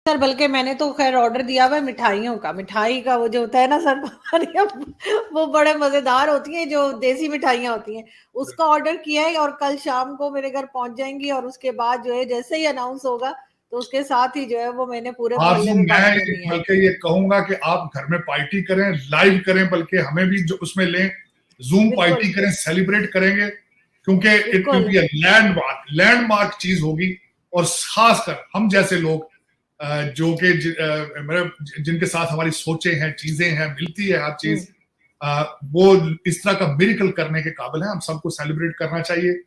Sir बल्कि मैंने तो खैर ऑर्डर दिया हुआ है मिठाइयों का। मिठाई का वो जो होता है ना सर, वो बड़े मजेदार होती है, जो देसी मिठाइयाँ होती हैं, उसका ऑर्डर किया है और कल शाम को मेरे घर पहुंच जाएंगी। और उसके बाद जो है जैसे ही अनाउंस होगा तो उसके साथ ही जो है वो मैंने पूरे हाँ, मोहल्ले तो में बांट मैं देनी है। बल्कि ये कहूंगा कि आप घर में पार्टी करें, लाइव करें, बल्कि हमें भी जो उसमें लें, जूम बिल्कुल पार्टी करें, सेलिब्रेट करेंगे, क्योंकि इट विल बिल्कुल। बी अ लैंडमार्क चीज होगी। और खासकर हम जैसे लोग जो कि मतलब जिनके साथ हमारी सोचें हैं, चीजें हैं, मिलती है हर चीज, वो इस तरह का मिरेकल करने के काबिल है। हम सबको सेलिब्रेट करना चाहिए।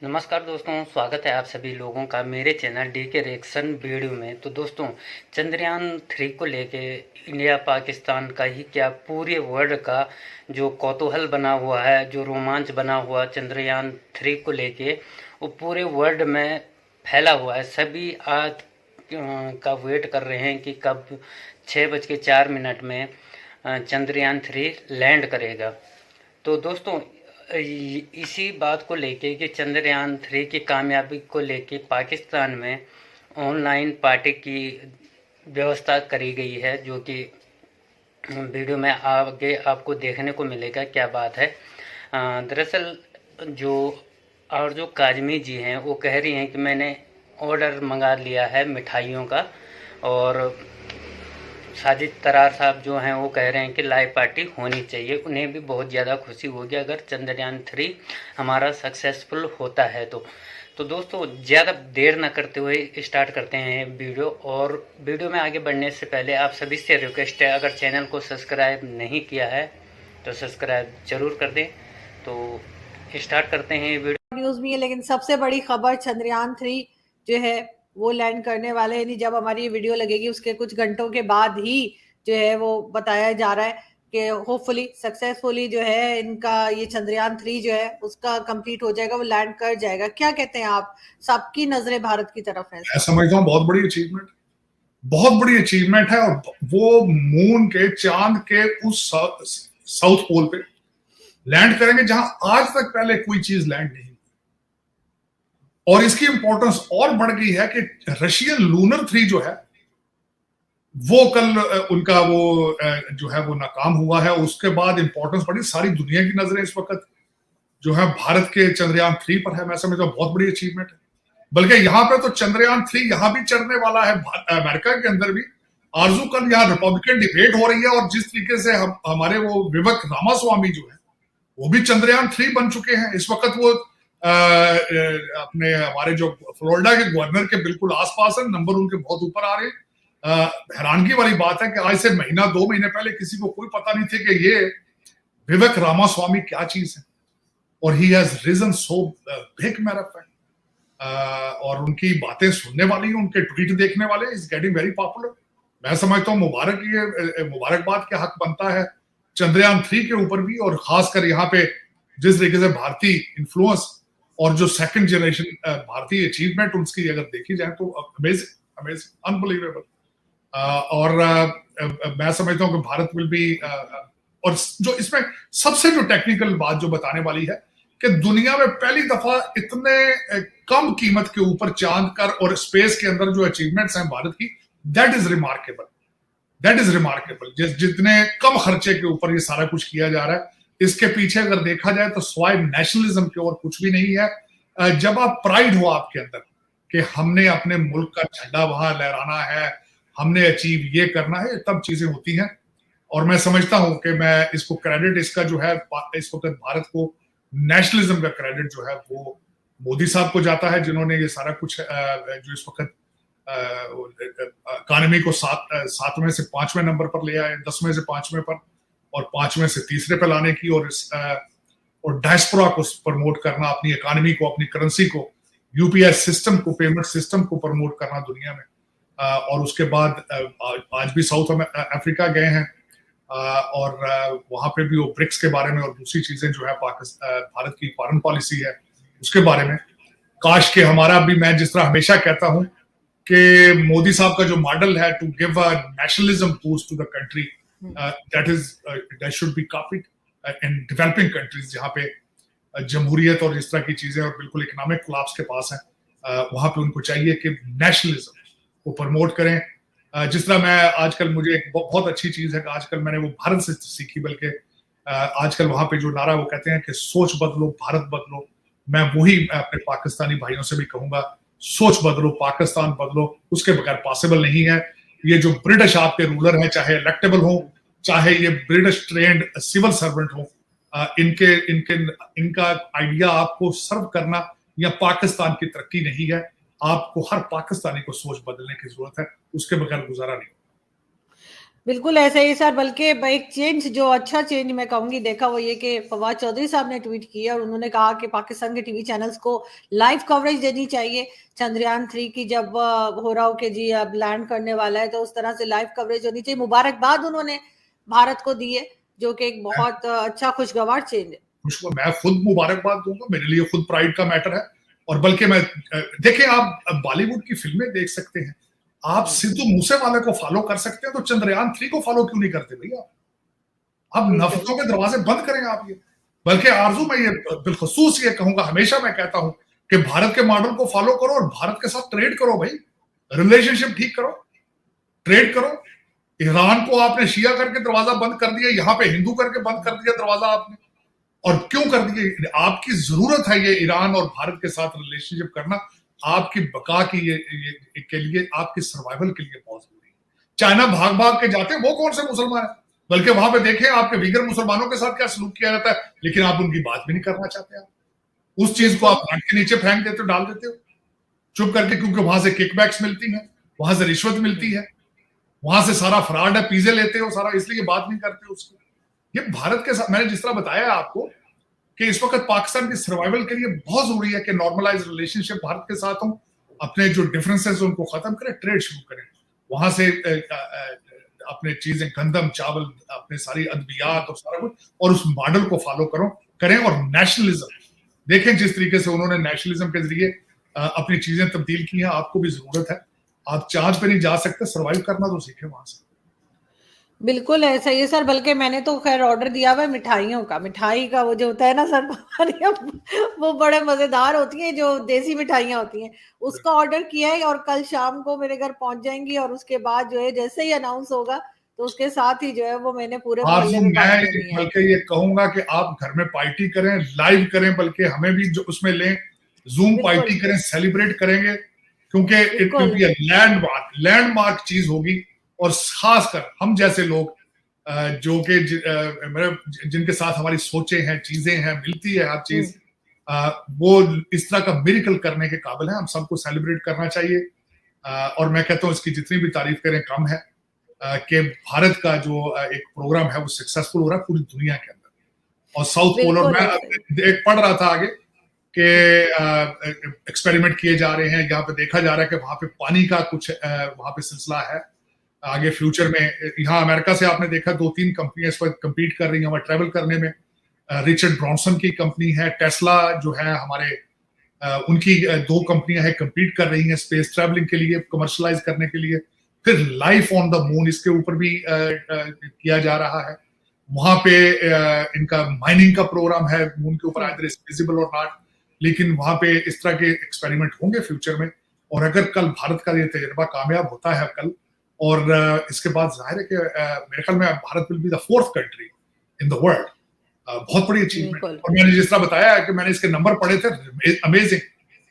नमस्कार दोस्तों, स्वागत है आप सभी लोगों का मेरे चैनल डी के रिएक्शन वीडियो में। तो दोस्तों, चंद्रयान 3 को लेके इंडिया पाकिस्तान का ही क्या पूरे वर्ल्ड का जो कौतूहल बना हुआ है, जो रोमांच बना हुआ चंद्रयान 3 को लेके, वो पूरे वर्ल्ड में फैला हुआ है। सभी आज का वेट कर रहे हैं कि कब 6:04 में चंद्रयान 3 लैंड करेगा। तो दोस्तों, इसी बात को लेके कि चंद्रयान 3 की कामयाबी को लेके पाकिस्तान में ऑनलाइन पार्टी की व्यवस्था करी गई है, जो कि वीडियो में आगे आपको देखने को मिलेगा। क्या बात है, दरअसल जो आरजू काजमी जी हैं वो कह रही हैं कि मैंने ऑर्डर मंगा लिया है मिठाइयों का, और साजिद तरार साहब जो हैं वो कह रहे हैं कि लाइव पार्टी होनी चाहिए। उन्हें भी बहुत ज़्यादा खुशी होगी अगर चंद्रयान 3 हमारा सक्सेसफुल होता है तो दोस्तों, ज़्यादा देर ना करते हुए स्टार्ट करते हैं वीडियो। और वीडियो में आगे बढ़ने से पहले आप सभी से रिक्वेस्ट है, अगर चैनल को सब्सक्राइब नहीं किया है तो सब्सक्राइब जरूर कर दें। तो स्टार्ट करते हैं वीडियो। न्यूज भी है, लेकिन सबसे बड़ी खबर चंद्रयान 3 जो है वो लैंड करने वाले हैं। नहीं, जब हमारी ये वीडियो लगेगी उसके कुछ घंटों के बाद ही जो है वो बताया जा रहा है कि होपफुली सक्सेसफुली जो है इनका ये चंद्रयान 3 जो है उसका कंप्लीट हो जाएगा, वो लैंड कर जाएगा। क्या कहते हैं आप? सबकी नजरें भारत की तरफ है। मैं समझता हूँ बहुत बड़ी अचीवमेंट, बहुत बड़ी अचीवमेंट है। और वो मून के, चांद के उस साउथ पोल पे लैंड करेंगे जहां आज तक पहले कोई चीज लैंड नहीं। और इसकी इंपॉर्टेंस और बढ़ गई है कि रशियन लूनर 3 जो है वो कल उनका वो जो है वो नाकाम हुआ है। उसके बाद इंपॉर्टेंस बढ़ी, सारी दुनिया की नजरें इस वक्त जो है भारत के चंद्रयान 3 पर है। मैं समझता हूँ बहुत बड़ी अचीवमेंट है। बल्कि यहाँ पे तो चंद्रयान 3 यहाँ भी चढ़ने वाला है, अमेरिका के अंदर भी। आरजू कल यहाँ रिपब्लिकन डिबेट हो रही है, और जिस तरीके से हमारे वो विवेक रामास्वामी जो है वो भी चंद्रयान 3 बन चुके हैं इस वक्त। वो अपने हमारे जो फ्लोरिडा के गवर्नर के बिल्कुल आसपास है, नंबर उनके बहुत ऊपर आ रहे हैं। हैरानगी वाली बात है कि आज से महीना 2 महीने पहले किसी को कोई पता नहीं थे कि ये विवेक रामास्वामी क्या चीज है। और he has reason so big, matter fact. और उनकी बातें सुनने वाली, उनके ट्वीट देखने वाले, इज गेटिंग वेरी पॉपुलर। मैं समझता हूँ मुबारकबाद के हक बनता है चंद्रयान 3 के ऊपर भी। और खासकर यहाँ पे जिस तरीके से भारतीय इन्फ्लुएंस और जो सेकंड जनरेशन भारतीय अचीवमेंट उसकी अगर देखी जाए तो अमेजिंग, अमेजिंग, अनबिलीवेबल। और मैं समझता हूँ कि भारत विल भी, और जो इसमें सबसे जो टेक्निकल बात जो बताने वाली है कि दुनिया में पहली दफा इतने कम कीमत के ऊपर चांद कर और स्पेस के अंदर जो अचीवमेंट्स हैं भारत की, that is remarkable, that is remarkable. जितने कम खर्चे के ऊपर ये सारा कुछ किया जा रहा है, इसके पीछे अगर देखा जाए तो स्वाय नेशनलिज्म के और कुछ भी नहीं है। जब आप प्राइड हो आपके अंदर कि हमने अपने मुल्क का झंडा वहां लहराना है, हमने अचीव ये करना है, तब चीजें होती हैं। और मैं समझता हूं कि मैं इसको क्रेडिट, इसका जो है इस वक्त भारत को नेशनलिज्म का क्रेडिट जो है वो मोदी साहब को जाता है, जिन्होंने ये सारा कुछ जो इस वक्त इकोनॉमी को 7वें से 5वें नंबर पर ले आए, 10वें से 5वें पर, और 5वें से 3रे पे लाने की, और डायस्पोरा को प्रमोट करना, अपनी इकोनॉमी को, अपनी करेंसी को, यूपीएस सिस्टम को, पेमेंट सिस्टम को प्रमोट करना दुनिया में। और उसके बाद आज भी साउथ अफ्रीका गए हैं, और वहां पे भी वो ब्रिक्स के बारे में और दूसरी चीजें जो है भारत की फॉरेन पॉलिसी है उसके बारे में। काश के हमारा भी, मैं जिस तरह हमेशा कहता हूं कि मोदी साहब का जो मॉडल है to give a nationalism boost to the country, that should be copied in developing countries, जहां पे जमहूरियत और इस तरह की चीजें और बिल्कुल इकोनॉमिक कोलैप्स के पास है। वहां पे उनको चाहिए कि नेशनलिज्म को प्रमोट करें। जिस तरह मैं आजकल, मुझे एक बहुत अच्छी चीज है कि आजकल मैंने वो भारत से सीखी, बल्कि आजकल वहां पे जो नारा वो कहते हैं कि सोच बदलो भारत बदलो, मैं वही अपने पाकिस्तानी भाइयों से भी कहूंगा, सोच बदलो पाकिस्तान बदलो, उसके बगैर पॉसिबल नहीं है। ये जो ब्रिटिश आपके रूलर हैं, चाहे इलेक्टेबल हो, चाहे ये ब्रिटिश ट्रेंड सिविल सर्वेंट हो, इनके इनके इनका आइडिया आपको सर्व करना या पाकिस्तान की तरक्की नहीं है। आपको हर पाकिस्तानी को सोच बदलने की जरूरत है, उसके बगैर गुजारा नहीं। बिल्कुल ऐसे ही सर, बल्कि एक चेंज, जो अच्छा चेंज मैं कहूंगी देखा, वो ये कि फवाद चौधरी साहब ने ट्वीट किया और उन्होंने कहा कि पाकिस्तान के टीवी चैनल्स को लाइव कवरेज देनी चाहिए चंद्रयान 3 की। जब हो रहा हो कि जी अब लैंड करने वाला है, तो उस तरह से लाइव कवरेज होनी चाहिए। मुबारकबाद उन्होंने भारत को दी है, जो कि एक बहुत अच्छा खुशगवार चेंज है। मैं खुद मुबारकबाद दूंगा, मेरे लिए खुद प्राइड का मैटर है। और बल्कि मैं, देखिए आप बॉलीवुड की फिल्में देख सकते हैं, आप सिद्धू मूसेवाले को फॉलो कर सकते हैं, तो चंद्रयान 3 को फॉलो क्यों नहीं करते भैया? अब नफरतों के दरवाजे बंद करें आप ये। बल्कि आरजू, मैं ये बिलखसूस ये कहूंगा, हमेशा मैं कहता हूं कि भारत के मॉडल को फॉलो करो और भारत के साथ ट्रेड करो भाई, रिलेशनशिप ठीक करो, ट्रेड करो। ईरान को आपने शिया करके दरवाजा बंद कर दिया, यहाँ पे हिंदू करके बंद कर दिया दरवाजा आपने। और क्यों कर दिए? आपकी जरूरत है ये ईरान और भारत के साथ रिलेशनशिप करना, आपकी बका की ये के लिए, आपकी सर्वाइवल के लिए बहुत जरूरी है। चाइना भाग भाग के जाते हैं, वो कौन से मुसलमान है? बल्कि वहां पे देखें आपके वीगर मुसलमानों के साथ क्या सलूक किया जाता है, लेकिन आप उनकी बात भी नहीं करना चाहते। आप उस चीज को आप हाथ के नीचे फेंक देते हो, डाल देते हो चुप करके, क्योंकि वहां से किकबैक्स मिलती है, वहां से रिश्वत मिलती है, वहां से सारा फ्रॉड है, पीजे लेते हो सारा, इसलिए बात नहीं करते उसको। ये भारत के साथ, मैंने जिस तरह बताया आपको कि इस वक्त पाकिस्तान की सर्वाइवल के लिए बहुत जरूरी है कि नॉर्मलाइज रिलेशनशिप भारत के साथ हो, अपने जो डिफरेंसेस उनको खत्म करें, ट्रेड शुरू करें, वहां से अपने चीजें, गंदम चावल, अपने सारी अद्वियात और सारा कुछ, और उस मॉडल को फॉलो करें। और नेशनलिज्म देखें, जिस तरीके से उन्होंने नेशनलिज्म के जरिए अपनी चीजें तब्दील की हैं, आपको भी जरूरत है। आप चांद पे नहीं जा सकते, सर्वाइव करना तो सीखें वहां से। बिल्कुल ऐसा ही है सर, बल्कि मैंने तो खैर ऑर्डर दिया हुआ है मिठाइयों का। मिठाई का वो जो होता है ना सर, वो बड़े मजेदार होती हैं, जो देसी मिठाइयाँ होती हैं, उसका ऑर्डर किया है और कल शाम को मेरे घर पहुंच जाएंगी। और उसके बाद जो है, जैसे ही अनाउंस होगा, तो उसके साथ ही जो है वो मैंने पूरे मोहल्ले में बांट देनी है। बल्कि ये कहूंगा कि आप घर में पार्टी करें, लाइव करें, बल्कि हमें भी जो उसमें लें, जूम पार्टी करें, सेलिब्रेट करेंगे, क्योंकि it will be a landmark चीज होगी। और खासकर हम जैसे लोग जो कि जिनके साथ हमारी सोचें हैं, चीजें हैं, मिलती है हर चीज, वो इस तरह का मिरेकल करने के काबिल है। हम सबको सेलिब्रेट करना चाहिए। और मैं कहता हूँ इसकी जितनी भी तारीफ करें कम है, कि भारत का जो एक प्रोग्राम है वो सक्सेसफुल हो रहा है पूरी दुनिया के अंदर। और साउथ पोल, और मैं एक पढ़ रहा था आगे कि एक्सपेरिमेंट किए जा रहे हैं, यहाँ पे देखा जा रहा है कि वहां पे पानी का कुछ वहां पे सिलसिला है आगे फ्यूचर में। यहाँ अमेरिका से आपने देखा 2-3 कंपनियां इस वक्त कम्पीट कर रही हैं हमारे ट्रैवल करने में। रिचर्ड ब्रॉन्सन की कंपनी है, टेस्ला जो है हमारे, उनकी 2 कंपनियां हैं कम्पीट कर रही हैं स्पेस ट्रैवलिंग के लिए, कमर्शलाइज करने के लिए। फिर लाइफ ऑन द मून, इसके ऊपर भी किया जा रहा है। वहां पे इनका माइनिंग का प्रोग्राम है मून के ऊपर, आइदर इज विजिबल और नॉट, लेकिन वहां पे इस तरह के एक्सपेरिमेंट होंगे फ्यूचर में। और अगर कल भारत का ये तजर्बा कामयाब होता है कल, और इसके बाद जाहिर है कि मेरे ख्याल में Bharat will be the 4th country in the world. बहुत बड़ी अचीवमेंट। और मैंने जिस तरह बताया कि मैंने इसके नंबर पढ़े थे, अमेजिंग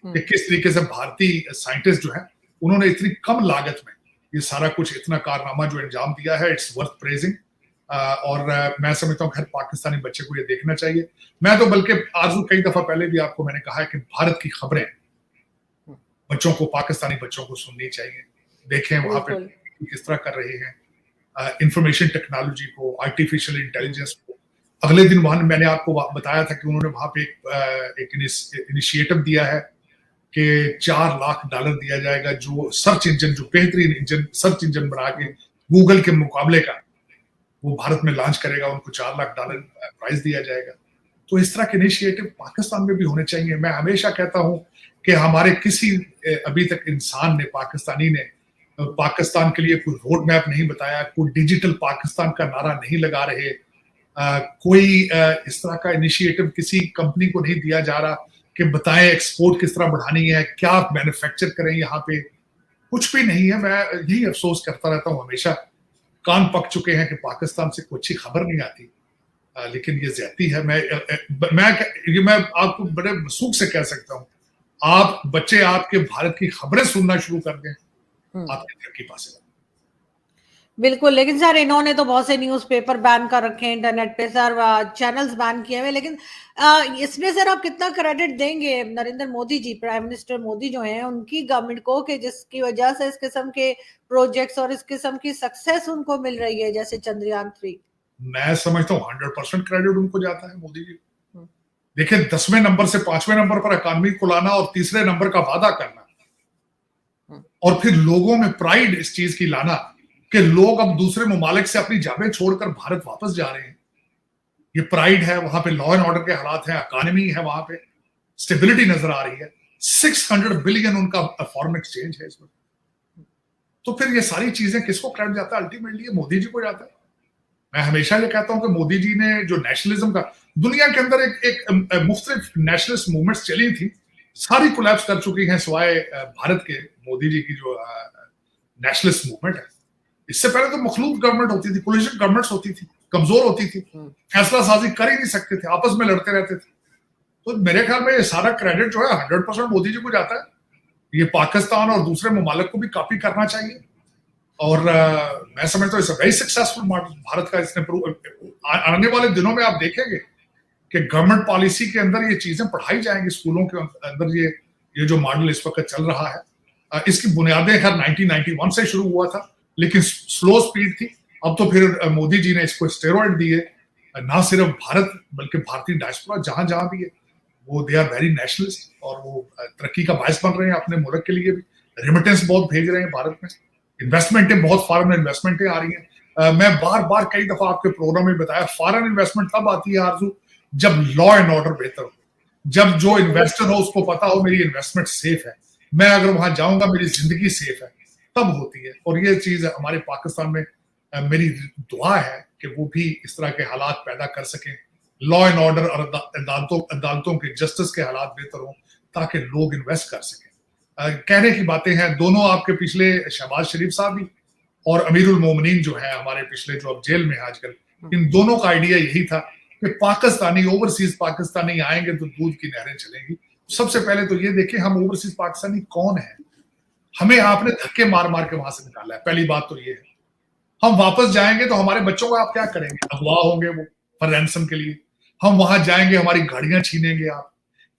कि किस तरीके से भारतीय साइंटिस्ट जो है, उन्होंने इतनी कम लागत में ये सारा कुछ, इतना कारनामा जो अंजाम दिया है, इट्स वर्थ प्रेजिंग। और मैं समझता हूँ हर पाकिस्तानी बच्चे को ये देखना चाहिए। मैं तो बल्कि आरजू, कई दफा पहले भी आपको मैंने कहा है कि भारत की खबरें बच्चों को, पाकिस्तानी बच्चों को सुननी चाहिए। देखें वहां पे किस तरह कर रहे हैं इंफॉर्मेशन टेक्नोलॉजी को, आर्टिफिशियल इंटेलिजेंस को। अगले दिन वहां मैंने आपको बताया था कि उन्होंने वहां पे एक इनिशिएटिव दिया है कि $4 लाख दिया जाएगा, जो सर्च इंजन, जो बेहतरीन इंजन, सर्च इंजन बना के गूगल के मुकाबले का वो भारत में लॉन्च करेगा, उनको $4 लाख प्राइज दिया जाएगा। तो इस तरह के इनिशिएटिव पाकिस्तान में भी होने चाहिए। मैं हमेशा कहता हूं कि हमारे किसी अभी तक इंसान ने, पाकिस्तानी ने, पाकिस्तान के लिए कोई रोड मैप नहीं बताया, कोई डिजिटल पाकिस्तान का नारा नहीं लगा रहे, कोई इस तरह का इनिशिएटिव किसी कंपनी को नहीं दिया जा रहा कि बताएं एक्सपोर्ट किस तरह बढ़ानी है, क्या मैन्युफैक्चर करें यहाँ पे। कुछ भी नहीं है। मैं यही अफसोस करता रहता हूँ हमेशा, कान पक चुके हैं कि पाकिस्तान से कोई अच्छी खबर नहीं आती, लेकिन ये ज्यादती है। मैं आपको बड़े सुख से कह सकता हूँ, आप बच्चे आपके भारत की खबरें सुनना शुरू कर दें, आपकी तरक्की पास। बिल्कुल, लेकिन सर इन्होंने तो बहुत से न्यूज़पेपर बैन कर रखे हैं, इंटरनेट पे सर चैनल्स बैन किए हुए, लेकिन इसमें सर आप कितना क्रेडिट देंगे नरेंद्र मोदी जी, प्राइम मिनिस्टर मोदी जो हैं, उनकी गवर्नमेंट को, कि जिसकी वजह से इस किस्म के प्रोजेक्ट्स और इस किस्म की सक्सेस उनको मिल रही है, जैसे चंद्रयान 3? मैं समझता हूँ 100% क्रेडिट उनको जाता है, मोदी जी। देखिए, 10वें नंबर से 5वें नंबर पर इकॉनमी को लाना और तीसरे नंबर का वादा करना, और फिर लोगों में प्राइड इस चीज की लाना कि लोग अब दूसरे ममालिक से अपनी जाबें छोड़कर भारत वापस जा रहे हैं। ये प्राइड है, वहां पे लॉ एंड ऑर्डर के हालात है, इकॉनमी है, वहां पे स्टेबिलिटी नजर आ रही है। 600 बिलियन उनका फॉरेन एक्सचेंज है इसमें। तो फिर ये सारी चीजें किसको क्रेडिट जाता है? अल्टीमेटली मोदी जी को जाता है। मैं हमेशा ये कहता हूं कि मोदी जी ने जो नेशनलिज्म का, दुनिया के अंदर एक मुख्तलिफ नेशनलिस्ट मूवमेंट्स चली थी, सारी कोलैप्स कर चुकी हैं सिवाय भारत के मोदी जी की जो नेशनलिस्ट मूवमेंट है। इससे पहले तो मखलूत गवर्नमेंट होती थी, कोलिशन गवर्नमेंट्स होती थी, कमजोर होती थी, फैसला साजी कर ही नहीं सकते थे, आपस में लड़ते रहते थे। तो मेरे ख्याल में ये सारा क्रेडिट जो है 100% मोदी जी को जाता है। ये पाकिस्तान और दूसरे ममालिक को भी कॉपी करना चाहिए, और मैं समझता हूँ it's a very successful model Bharat का। इसने आने वाले दिनों में आप देखेंगे कि गवर्नमेंट पॉलिसी के अंदर ये चीजें पढ़ाई जाएंगी स्कूलों के अंदर। ये जो मॉडल इस वक्त चल रहा है, इसकी बुनियादें खैर 1991 से शुरू हुआ था, लेकिन स्लो स्पीड थी। अब तो फिर मोदी जी ने इसको स्टेरॉइड दिए, ना सिर्फ भारत बल्कि भारतीय डायस्पोरा जहां जहां भी है वो दे आर वेरी नेशनलिस्ट, और वो तरक्की का बायस बन रहे हैं अपने मुल्क के लिए भी। रेमिटेंस बहुत भेज रहे हैं भारत में, इन्वेस्टमेंटें बहुत, फॉरेन इन्वेस्टमेंटें आ रही हैं। मैं बार बार कई दफा आपके प्रोग्राम में बताया, फॉरेन इन्वेस्टमेंट तब आती है आरजू जब लॉ एंड ऑर्डर बेहतर हो, जब जो इन्वेस्टर हो उसको पता हो मेरी इन्वेस्टमेंट सेफ है, मैं अगर वहां जाऊंगा मेरी जिंदगी सेफ है, तब होती है। और ये चीज हमारे पाकिस्तान में मेरी दुआ है कि वो भी इस तरह के हालात पैदा कर सकें, लॉ एंड ऑर्डर और अदालतों के जस्टिस के हालात बेहतर हो, ताकि लोग इन्वेस्ट कर सकें। कहने की बातें हैं, दोनों आपके पिछले शहबाज शरीफ साहब भी और अमीरुल मोमिनीन जो है हमारे पिछले, जो अब जेल में है आजकल, इन दोनों का आइडिया यही था कि पाकिस्तानी, ओवरसीज पाकिस्तानी आएंगे तो दूध की नहरें चलेंगी। सबसे पहले तो ये देखें हम ओवरसीज पाकिस्तानी कौन है। हमें आपने धक्के मार मार के वहां से निकाला है, पहली बात तो ये है। हम वापस जाएंगे तो हमारे बच्चों को आप क्या करेंगे? अगवा होंगे वो फॉर रैंसम के लिए। हम वहां जाएंगे, हमारी गाड़ियां छीनेंगे आप,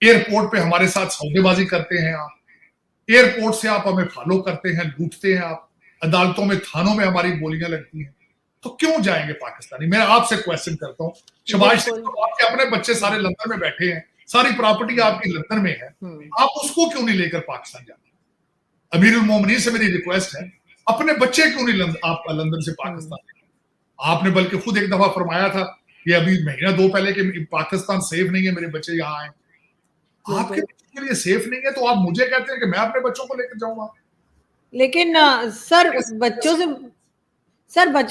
एयरपोर्ट पे हमारे साथ सौदेबाजी करते हैं आप, एयरपोर्ट से आप हमें फॉलो करते हैं, लूटते हैं आप, अदालतों में, थानों में हमारी गोलियां लगती हैं। तो क्यों जाएंगे पाकिस्तानी? मैं आपसे क्वेश्चन करता हूँ, शहबाज शरीफ, तो आपके अपने बच्चे सारे लंदन में बैठे हैं, सारी प्रॉपर्टी आपकी लंदन में है, आप उसको क्यों नहीं लेकर पाकिस्तान जाते? अमीरुल मोमिनीन से मेरी रिक्वेस्ट है, अपने बच्चे क्यों नहीं आप लंदन से पाकिस्तान? आपने बल्कि खुद एक दफा फरमाया था, ये अभी महीना दो पहले, कि पाकिस्तान सेफ नहीं है, मेरे बच्चे यहाँ आए। आपके बच्चों के लिए सेफ नहीं है तो आप मुझे कहते हैं कि मैं अपने बच्चों को लेकर जाऊंगा। लेकिन सर बच्चों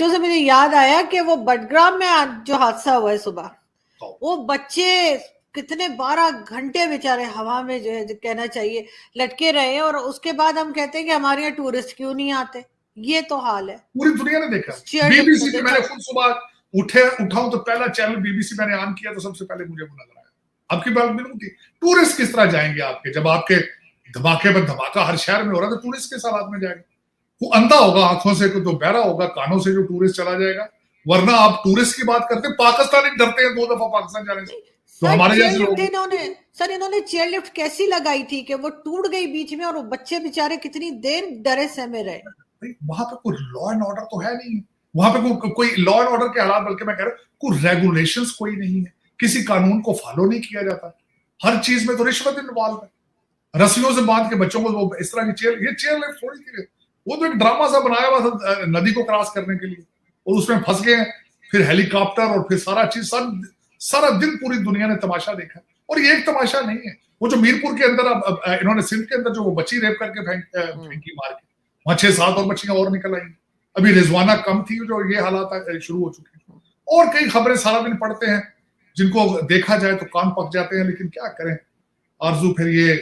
से मुझे याद आया कि वो बडग्राम में जो हादसा हुआ है सुबह, वो बच्चे कितने 12 घंटे बेचारे हवा में, जो है कहना चाहिए, लटके रहे हैं, और उसके बाद हम कहते हैं कि हमारे यहाँ टूरिस्ट क्यों नहीं आते। ये तो हाल है, पूरी दुनिया ने देखा। बीबीसी पे मैंने खुद सुबह उठाऊं तो पहला चैनल बीबीसी मैंने ऑन किया तो सबसे पहले मुझे वो नजर आया। आपकी बात बिल्कुल थी, टूरिस्ट किस तरह जाएंगे आपके, जब आपके धमाके पर धमाका हर शहर में हो रहा है, तो टूरिस्ट किस हालात में जाएंगे? वो अंधा होगा आंखों से, तो बहरा होगा कानों से, जो टूरिस्ट चला जाएगा। वरना आप टूरिस्ट की बात करते, पाकिस्तानी डरते हैं 2 दफा पाकिस्तान जाने से। तो हमारे इन्होंने चेयर लिफ्ट कैसी लगाई थी कि वो टूट गई बीच में, और वो बच्चे बेचारे कितनी देर डरे सहमे रहे। वहां पे कोई लॉ एंड ऑर्डर तो है नहीं, वहां पे कोई लॉ एंड ऑर्डर के हालात, बल्कि मैं कह रहा हूं कोई रेगुलेशंस कोई नहीं है, किसी कानून को फॉलो नहीं किया जाता। हर चीज में तो रिश्वत इन्वॉल्व है, रस्सियों से बांध के बच्चों को वो इस तरह की चेयर लिफ्ट थोड़ी थी, वो तो एक ड्रामा सा बनाया हुआ था नदी को क्रॉस करने के लिए, और उसमें फंस गए, फिर हेलीकॉप्टर, और फिर सारा चीज, सारा दिन पूरी दुनिया ने तमाशा देखा। और ये एक तमाशा नहीं है, वो जो मीरपुर के अंदर इन्होंने सिंध के अंदर जो वो बच्ची रेप करके फेंकी मार के, वहां 6-7 और बच्चियां और निकल आई। अभी रिजवाना कम थी जो ये हालात शुरू हो चुके हैं। और कई खबरें सारा दिन पढ़ते हैं जिनको देखा जाए तो कान पक जाते हैं, लेकिन क्या करें आरजू। फिर ये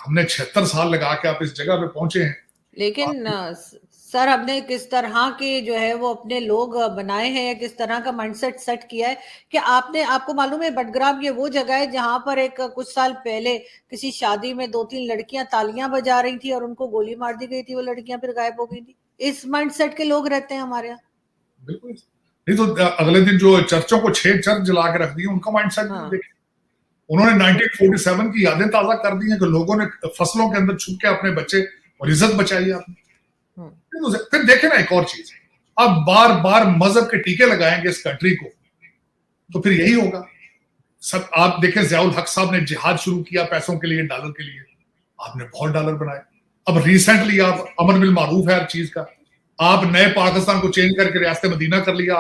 हमने 76 साल लगा के आप इस जगह पे पहुंचे हैं, लेकिन सर हमने किस तरह के जो है वो अपने लोग बनाए हैं, या किस तरह का माइंडसेट सेट किया है कि आपको मालूम है बटग्राम ये वो जगह है जहां पर एक कुछ साल पहले किसी शादी में 2-3 लड़कियां तालियां बजा रही थी और उनको गोली मार दी गई थी, वो लड़कियां फिर गायब हो गई थी। इस माइंडसेट के लोग रहते हैं हमारे यहाँ। बिल्कुल नहीं तो अगले दिन जो चर्चों को 6 चर्च जला के रख दिए, उनका माइंडसेट देखिए। उन्होंने 1947 की यादें ताजा कर दी हैं कि लोगों ने फसलों के अंदर छुप के अपने बच्चे और इज्जत बचाई आपने। फिर देखे ना एक और चीज, अब बार बार मजहब के टीके लगाएंगे इस कंट्री को, तो फिर यही होगा। सब आप देखें, ज़ियाउल हक साहब ने जिहाद शुरू किया पैसों के लिए, डॉलर के लिए, आपने बहुत डॉलर बनाए। अब रिसेंटली आप अमर बिल मारूफ है हर चीज का, आप नए पाकिस्तान को चेंज करके रियासत मदीना कर लिया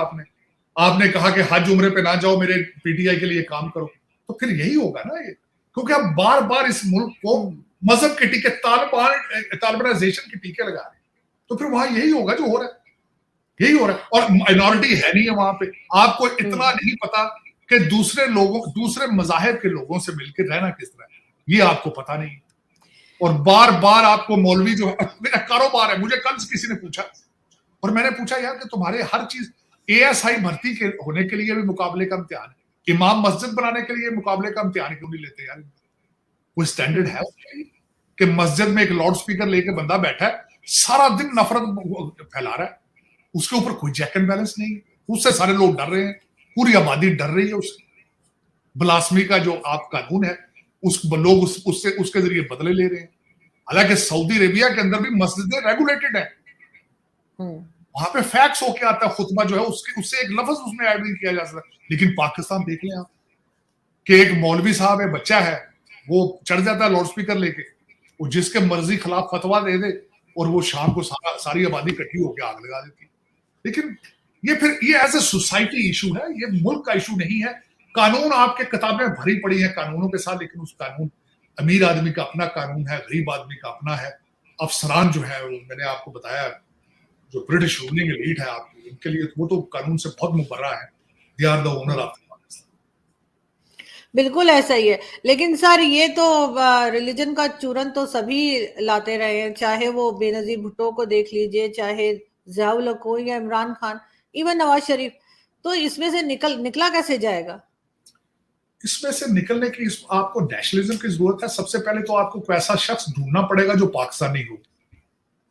आपने कहा कि हज उम्रे पे ना जाओ, मेरे पीटीआई के लिए काम करो। तो फिर यही होगा ना ये, क्योंकि आप बार बार इस मुल्क को मजहब के टीके, तालिबानाइजेशन के टीके लगा रहे हैं। तो फिर वहां यही होगा जो हो रहा है, यही हो रहा है। और माइनॉरिटी है नहीं है वहां पे, आपको इतना नहीं पता कि दूसरे मजाहिब के लोगों से मिलकर रहना किस तरह है, ये आपको पता नहीं। और बार बार आपको मौलवी जो है, मेरा कारोबार है, मुझे कल किसी ने पूछा और मैंने पूछा यार कि तुम्हारे हर चीज एएसआई भर्ती के होने के लिए भी मुकाबले का इम्तिहान है, इमाम मस्जिद बनाने के लिए मुकाबले का इम्तिहान क्यों नहीं लेते यार? कोई स्टैंडर्ड है कि मस्जिद में एक लाउड स्पीकर लेके बंदा बैठा है, सारा दिन नफरत फैला रहा है, उसके ऊपर कोई चेक एंड बैलेंस नहीं है, उससे सारे लोग डर रहे हैं, पूरी आबादी डर रही है उससे। ब्लास्मी का जो आप कानून है लोग उसके जरिए बदले ले रहे हैं। हालांकि सऊदी अरेबिया के अंदर भी मस्जिदें रेगुलेटेड है, वहां पे फैक्स होके आता है, खुतबा जो है उससे एक लफ्ज उसमें ऐड नहीं किया जा सकता। लेकिन पाकिस्तान देख लें आप कि एक मौलवी साहब है, बच्चा है, वो चढ़ जाता है लाउड स्पीकर लेके, वो जिसके मर्जी खिलाफ फतवा दे दे और वो शाम को सारी आबादी इकट्ठी होकर आग लगा देती है। लेकिन ये एज ए सोसाइटी इशू है, ये मुल्क का इशू नहीं है। कानून आपके किताबें भरी पड़ी हैं कानूनों के साथ, लेकिन उस कानून, अमीर आदमी का अपना कानून है, गरीब आदमी का अपना है। अफसरान जो है, मैंने आपको बताया, जो ब्रिटिश रूलिंग एलीट है आपकी, उनके लिए वो तो कानून से बहुत मुबर्रा है। They are the owner of Pakistan. बिल्कुल ऐसा ही है। लेकिन सर ये तो रिलीजन का चूरन तो सभी लाते रहे हैं, चाहे वो बेनजीर भुट्टो को देख लीजिए, चाहे ज़ियाउल हक हो या इमरान खान, इवन नवाज शरीफ। तो इसमें से निकला कैसे जाएगा? इसमें से निकलने की आपको नेशनलिज्म की जरूरत है। सबसे पहले तो आपको कोई ऐसा शख्स ढूंढना पड़ेगा जो पाकिस्तानी हो,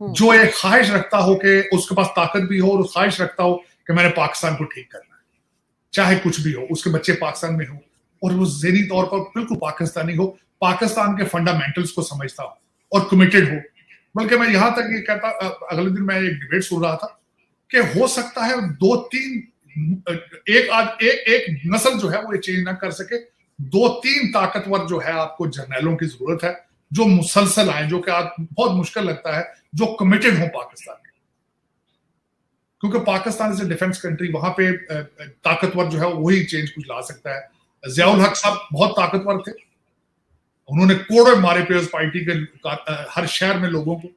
जो एक ख्वाहिश रखता हो कि उसके पास ताकत भी हो और ख्वाहिश रखता हो कि मैंने पाकिस्तान को ठीक करना है, चाहे कुछ भी हो, उसके बच्चे पाकिस्तान में हो और वो ज़हनी तौर पर बिल्कुल पाकिस्तानी हो, पाकिस्तान के फंडामेंटल्स को समझता हो और कमिटेड हो। बल्कि मैं यहां तक ये कहता, अगले दिन मैं एक डिबेट सुन रहा था कि हो सकता है 2-3 एक नस्ल जो है वो ये चेंज ना कर सके, 2-3 ताकतवर जो है आपको जर्नैलों की जरूरत है, जो मुसलसल आए, जो कि आज बहुत मुश्किल लगता है, जो कमिटेड हो पाकिस्तान के, क्योंकि Pakistan is a defence country, वहां पे ताकतवर जो है वही चेंज कुछ ला सकता है। ज़ियाउल हक साहब बहुत ताकतवर थे, उन्होंने कोड़े मारे पीपल्स पार्टी के हर शहर में लोगों को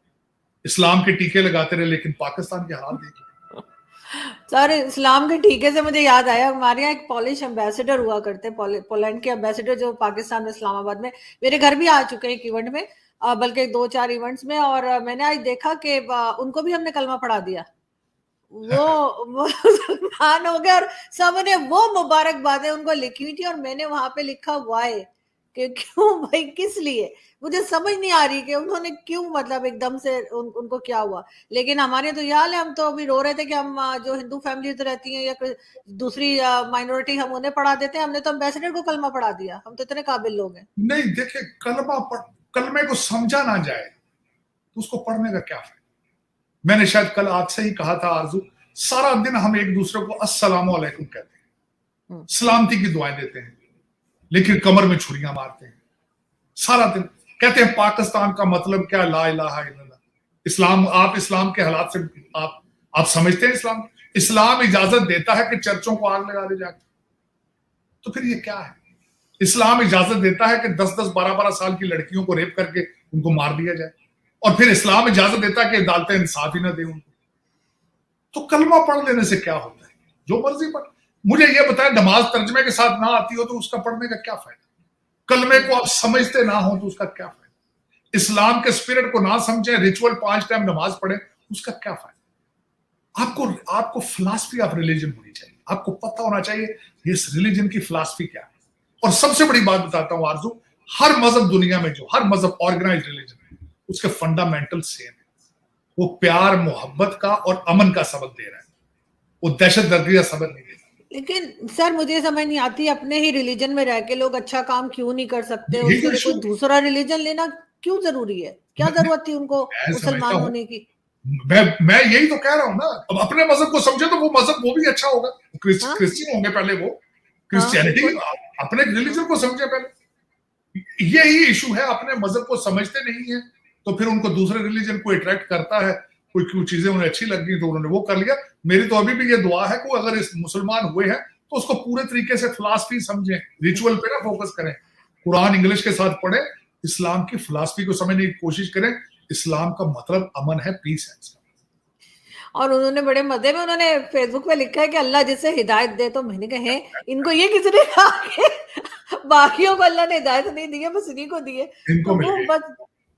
इस्लाम के टीके लगाते रहे, लेकिन पाकिस्तान के हालात देखिए। सर इस्लाम के टीके से मुझे याद आया, हमारे यहाँ एक पॉलिश एम्बेसडर हुआ करते, पोलैंड के एम्बेसडर, जो पाकिस्तान में इस्लामाबाद में मेरे घर भी आ चुके हैं एक इवेंट में, बल्कि 2-4 इवेंट्स में। और मैंने आज देखा कि उनको भी हमने कलमा पढ़ा दिया, वो मुसलमान हो गए और सबने वो मुबारकबादें उनको लिखी हुई थी, और मैंने वहां पे लिखा वाई, कि क्यों भाई, किस लिए? मुझे समझ नहीं आ रही कि उन्होंने क्यों, मतलब एकदम से उनको क्या हुआ। लेकिन हमारे तो यार हम तो अभी रो रहे थे कि हम जो हिंदू फैमिली रहती हैं या दूसरी माइनॉरिटी, हम उन्हें पढ़ा देते हैं। हमने तो एम्बेसडर को कलमा पढ़ा दिया, हम तो इतने काबिल लोग हैं। नहीं देखिए, कलमे को समझा ना जाए तो उसको पढ़ने का क्या फायदा। मैंने शायद कल आपसे ही कहा था आरजू, सारा दिन हम एक दूसरे को अस्सलाम वालेकुम कहते हैं, सलामती की दुआएं देते हैं, लेकिन कमर में छुरियां मारते हैं सारा दिन। कहते हैं पाकिस्तान का मतलब क्या, ला इलाहा इल्लल्लाह। इस्लाम, आप इस्लाम के हालात से आप समझते हैं इस्लाम इजाजत देता है कि चर्चों को आग लगा दे जाके? तो फिर ये क्या है? इस्लाम इजाजत देता है कि 10-10, 12-12 साल की लड़कियों को रेप करके उनको मार दिया जाए, और फिर इस्लाम इजाजत देता है कि अदालतें इंसाफ ही ना दे उनको। तो कलमा पढ़ लेने से क्या होता है? जो मर्जी पढ़। मुझे ये बताया, नमाज तर्जमे के साथ ना आती हो तो उसका पढ़ने का क्या फायदा? कलमे को आप समझते ना हो तो उसका क्या फायदा? इस्लाम के स्पिरिट को ना समझे, रिचुअल 5 टाइम नमाज पढ़े, उसका क्या फायदा? आपको फिलॉसफी ऑफ रिलीजन होनी चाहिए, आपको पता होना चाहिए इस रिलीजन की फिलॉसफी क्या है। और सबसे बड़ी बात बताता हूं आरजू, हर मजहब दुनिया में, जो हर मजहब ऑर्गेनाइज्ड रिलीजन है, उसके फंडामेंटल सेम है। वो प्यार, मोहब्बत का और अमन का सबक दे रहा है, वो दहशतगर्दी का सबक नहीं दे रहा। लेकिन सर मुझे समझ नहीं आती, अपने ही रिलीजन में रह के लोग अच्छा काम क्यों नहीं कर सकते? उसके लिए कोई दूसरा रिलीजन लेना क्यों जरूरी है? क्या जरूरत थी उनको मुसलमान होने की? मैं यही तो कह रहा हूं ना, अब अपने मजहब को समझे तो वो मजहब वो भी अच्छा होगा। क्रिश्चियन होंगे पहले, वो क्रिश्चियनिटी, अपने रिलीजन को समझे पहले। यही इशू है, अपने मजहब को समझते नहीं है तो फिर उनको दूसरे रिलीजन को अट्रैक्ट करता है। कोई चीजें उन्हें अच्छी लग गई तो उन्होंने वो कर लिया। मेरी तो अभी भी ये दुआ है कि अगर इस मुसलमान हुए हैं तो उसको पूरे तरीके से फिलॉसफी समझें, रिचुअल पे ना फोकस करें, कुरान इंग्लिश के साथ पढ़ें, इस्लाम की फिलॉसफी को समझने की कोशिश करें। इस्लाम का मतलब अमन है, पीस है। और उन्होंने बड़े मजे में उन्होंने फेसबुक पे लिखा है कि अल्लाह जिसे हिदायत दे, तो मैंने कहा इनको ये किसने कहा कि बाकियों को अल्लाह ने हिदायत नहीं दी है, बस इन्हीं को दी है। तो वो बस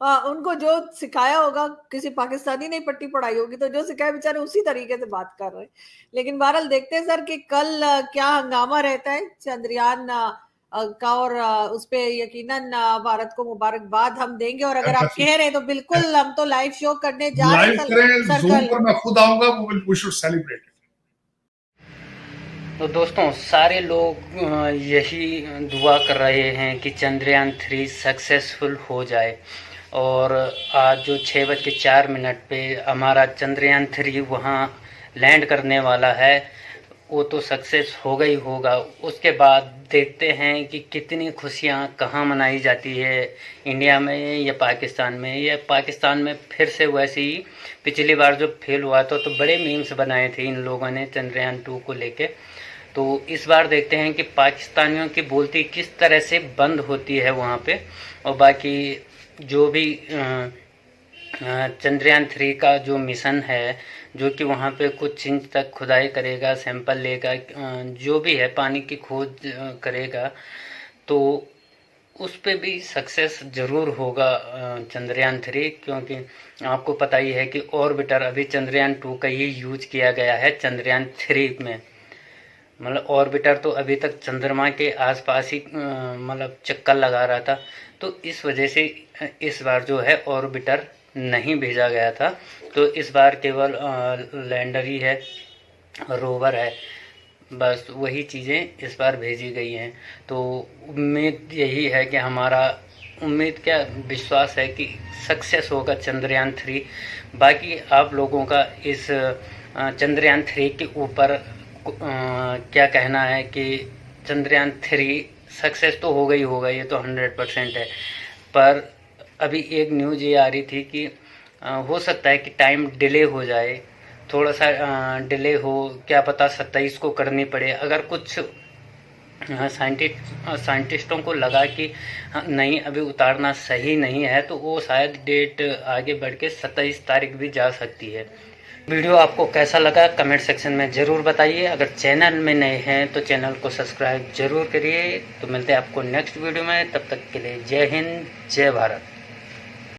उनको जो सिखाया होगा, किसी पाकिस्तानी ने पट्टी पढ़ाई होगी तो जो सिखाया बेचारे उसी तरीके से बात कर रहे हैं। लेकिन बहरहाल देखते हैं सर कि कल क्या हंगामा रहता है चंद्रयान का, और उस पे यकीनन भारत को मुबारकबाद हम देंगे। और अगर आप कह रहे हैं तो बिल्कुल हम तो लाइव शो करने जा रहे हैं सर, ज़ूम पर मैं खुद आऊंगा, वी शुड सेलिब्रेट। तो दोस्तों सारे लोग यही दुआ कर रहे हैं कि चंद्रयान 3 सक्सेसफुल हो जाए। और आज जो 6:04 पे हमारा चंद्रयान 3 वहाँ लैंड करने वाला है, वो तो सक्सेस होगा ही होगा। उसके बाद देखते हैं कि कितनी खुशियाँ कहाँ मनाई जाती है, इंडिया में या पाकिस्तान में। या पाकिस्तान में फिर से वैसे ही पिछली बार जो फेल हुआ था तो बड़े मीम्स बनाए थे इन लोगों ने चंद्रयान 2 को लेके। तो इस बार देखते हैं कि पाकिस्तानियों की बोलती किस तरह से बंद होती है वहाँ पे। और बाकी जो भी चंद्रयान 3 का जो मिशन है, जो कि वहाँ पे कुछ इंच तक खुदाई करेगा, सैंपल लेगा, जो भी है पानी की खोज करेगा, तो उस पे भी सक्सेस ज़रूर होगा चंद्रयान 3। क्योंकि आपको पता ही है कि ऑर्बिटर अभी चंद्रयान 2 का ही यूज किया गया है चंद्रयान 3 में। मतलब ऑर्बिटर तो अभी तक चंद्रमा के आसपास ही मतलब चक्कर लगा रहा था। तो इस वजह से इस बार जो है ऑर्बिटर नहीं भेजा गया था। तो इस बार केवल लैंडर ही है, रोवर है, बस वही चीज़ें इस बार भेजी गई हैं। तो उम्मीद यही है कि हमारा उम्मीद क्या विश्वास है कि सक्सेस होगा चंद्रयान 3। बाकी आप लोगों का इस चंद्रयान 3 के ऊपर क्या कहना है कि चंद्रयान 3 सक्सेस तो होगा ही होगा, ये तो 100% है। पर अभी एक न्यूज़ ये आ रही थी कि हो सकता है कि टाइम डिले हो जाए, थोड़ा सा डिले हो, क्या पता 27 को करनी पड़े। अगर कुछ साइंटिस्टों को लगा कि नहीं अभी उतारना सही नहीं है, तो वो शायद डेट आगे बढ़ के 27 तारीख भी जा सकती है। वीडियो आपको कैसा लगा कमेंट सेक्शन में ज़रूर बताइए। अगर चैनल में नए हैं तो चैनल को सब्सक्राइब ज़रूर करिए। तो मिलते हैं आपको नेक्स्ट वीडियो में, तब तक के लिए जय हिंद, जय भारत।